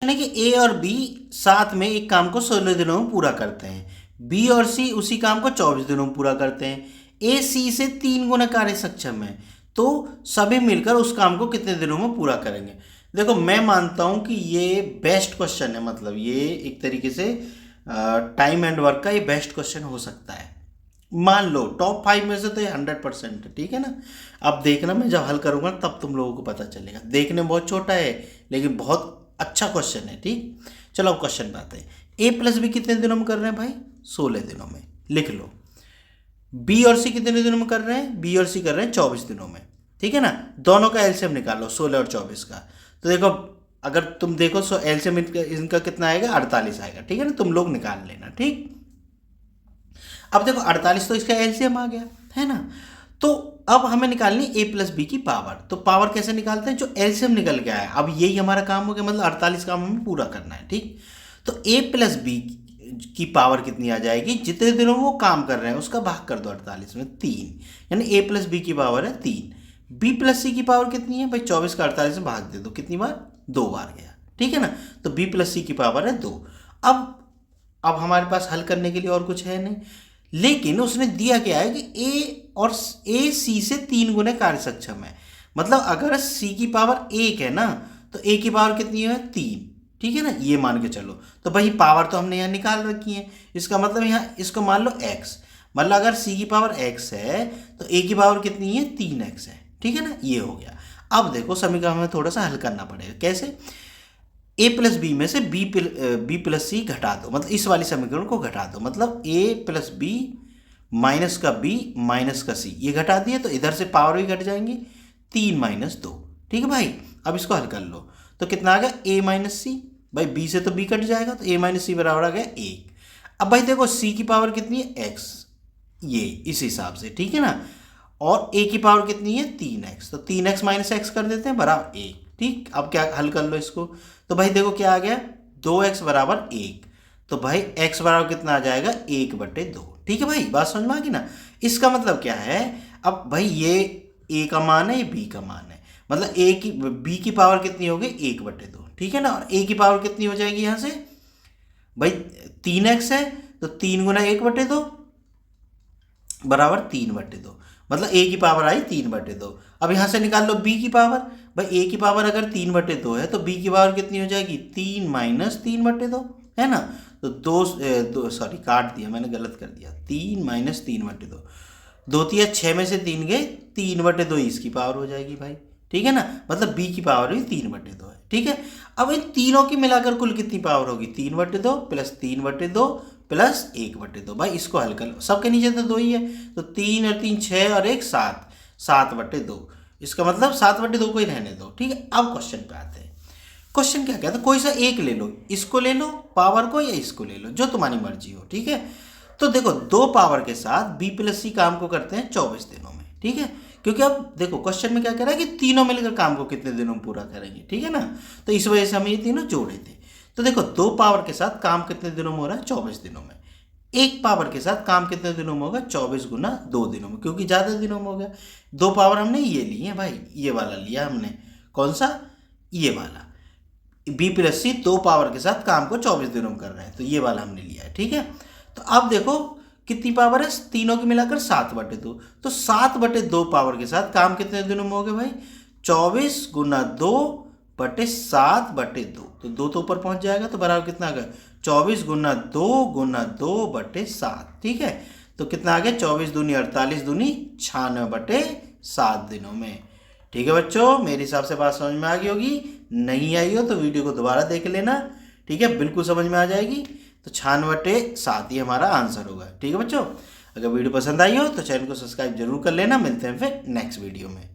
यानी कि ए और बी साथ में एक काम को 16 दिनों में पूरा करते हैं, बी और सी उसी काम को 24 दिनों में पूरा करते हैं, ए सी से 3 गुना कार्य सक्षम है, तो सभी मिलकर उस काम को कितने दिनों में पूरा करेंगे। देखो मैं मानता हूं कि ये बेस्ट क्वेश्चन है, मतलब ये एक तरीके से टाइम एंड वर्क का ये बेस्ट क्वेश्चन हो सकता है। मान लो टॉप 5 में से तो ये 100% है, ठीक है ना। अब देखना मैं जब हल करूंगा तब तुम लोगों को पता चलेगा। देखने में बहुत छोटा है लेकिन बहुत अच्छा क्वेश्चन है, ठीक। चलो अब क्वेश्चन पे आते हैं। ए प्लस बी कितने दिनों में कर रहे हैं भाई? 16 दिनों में। लिख लो। बी और सी कितने दिनों में कर रहे हैं? बी और सी कर रहे हैं 24 दिनों में, ठीक है ना। दोनों का एलसीएम निकालो, 16 और 24 का। तो देखो अगर तुम देखो एलसीएम इनका कितना आएगा? 48 आएगा, ठीक है ना। तुम लोग निकाल लेना, ठीक। अब देखो 48 तो इसका एलसीएम आ गया है ना। तो अब हमें निकालनी ए प्लस बी की पावर। तो पावर कैसे निकालते हैं? जो एलसीएम निकल के आया। अब यही हमारा काम हो गया, मतलब 48 काम हमें पूरा करना है, ठीक। तो ए प्लस बी की पावर कितनी आ जाएगी? जितने दिनों वो काम कर रहे हैं उसका भाग कर दो 48 में, 3। यानी ए प्लस बी की पावर है 3। बी प्लस सी की पावर कितनी है भाई? 24 का 48 में भाग दे दो, कितनी बार? 2 बार गया, ठीक है ना। तो बी प्लस सी की पावर है 2। अब हमारे पास हल करने के लिए और कुछ है नहीं, लेकिन उसने दिया क्या है कि ए सी से 3 गुना कार्य सक्षम है। मतलब अगर सी की पावर 1 है ना, तो ए की पावर कितनी है? 3, ठीक है ना। ये मान के चलो। तो भाई पावर तो हमने यहाँ निकाल रखी है, इसका मतलब यहाँ इसको मान लो x। मतलब अगर सी की पावर x है तो ए की पावर कितनी है? 3x है, ठीक है ना। ये हो गया। अब देखो समीकरण हमें थोड़ा सा हल करना पड़ेगा। कैसे? ए प्लस बी में से बी प्लस सी घटा दो, मतलब इस वाली समीकरण को घटा दो। मतलब ए प्लस बी माइनस का बी माइनस का सी, ये घटा दिए तो इधर से पावर भी घट जाएंगी, 3 माइनस 2, ठीक है भाई। अब इसको हल कर लो तो कितना आ गया? ए माइनस सी। भाई बी से तो बी कट जाएगा, तो ए माइनस सी बराबर आ गया 1। अब भाई देखो सी की पावर कितनी है? एक्स, ये इस हिसाब से, ठीक है ना। और ए की पावर कितनी है? 3x, तो 3x माइनस एक्स कर देते हैं बराबर 1, ठीक। अब क्या हल कर लो इसको। तो भाई देखो क्या आ गया? 2x बराबर 1। तो भाई x बराबर कितना आ जाएगा? 1/2, ठीक है भाई। बात समझ में आ गई ना। इसका मतलब क्या है? अब भाई ये a का मान है, ये b का मान है, मतलब b की पावर कितनी होगी? 1/2, ठीक है ना। और a की पावर कितनी हो जाएगी यहाँ से? भाई 3x है तो 3 गुना 1/2 बराबर 3/2, मतलब a की पावर आई 3/2। अब यहाँ से निकाल लो b की पावर। भाई a की पावर अगर 3/2 है तो b की पावर कितनी हो जाएगी? 3 माइनस 3/2, है ना। तो दो सॉरी काट दिया मैंने, गलत कर दिया। 3 माइनस 3/2, 2 तिया 6 में से 3 गए, 3/2 इसकी पावर हो जाएगी भाई, ठीक है ना। मतलब b की पावर भी 3/2 है, ठीक है। अब इन तीनों की मिलाकर कुल कितनी पावर होगी? 3/2 प्लस 3/2 प्लस 1/2। भाई इसको हल कर लो, सबके नीचे तो 2 ही है, तो 3 और 3 6 और 1 7, 7/2। इसका मतलब 7/2 को ही रहने दो, ठीक है। अब क्वेश्चन पे आते हैं। क्वेश्चन क्या कहता है? कोई सा एक ले लो, इसको ले लो पावर को या इसको ले लो, जो तुम्हारी मर्जी हो, ठीक है। तो देखो 2 पावर के साथ बी प्लस सी काम को करते हैं 24 दिनों में, ठीक है। क्योंकि अब देखो क्वेश्चन में क्या कह रहा है कि तीनों मिलकर काम को कितने दिनों में पूरा करेंगे, ठीक है ना। तो इस वजह से हम ये तीनों जोड़े थे। तो देखो 2 पावर के साथ काम कितने दिनों में हो रहा है? 24 दिनों में। 1 पावर के साथ काम कितने दिनों में होगा? 24 गुना 2 दिनों में, क्योंकि ज़्यादा दिनों में हो गया। 2 पावर हमने ये ली है भाई, ये वाला लिया हमने। कौन सा? ये वाला। बी प्लस सी 2 पावर के साथ काम को 24 दिनों में कर रहे हैं, तो ये वाला हमने लिया है, ठीक है। तो अब देखो कितनी पावर है? तीनों की मिलाकर 7/2। तो 7/2 पावर के साथ काम कितने दिनों में हो गए भाई? 24 गुना 2/7/2। तो 2 तो ऊपर पहुंच जाएगा, तो बराबर कितना आ गया? 24 गुना 2/7, ठीक है। तो कितना आ गया? 24 दूनी 48 दूनी 96/7 दिनों में, ठीक है बच्चों। मेरे हिसाब से बात समझ में आ गई होगी। नहीं आई हो तो वीडियो को दोबारा देख लेना, ठीक है। बिल्कुल समझ में आ जाएगी। तो 96/7 ही हमारा आंसर होगा, ठीक है बच्चों। अगर वीडियो पसंद आई हो तो चैनल को सब्सक्राइब जरूर कर लेना। मिलते हैं फिर नेक्स्ट वीडियो में।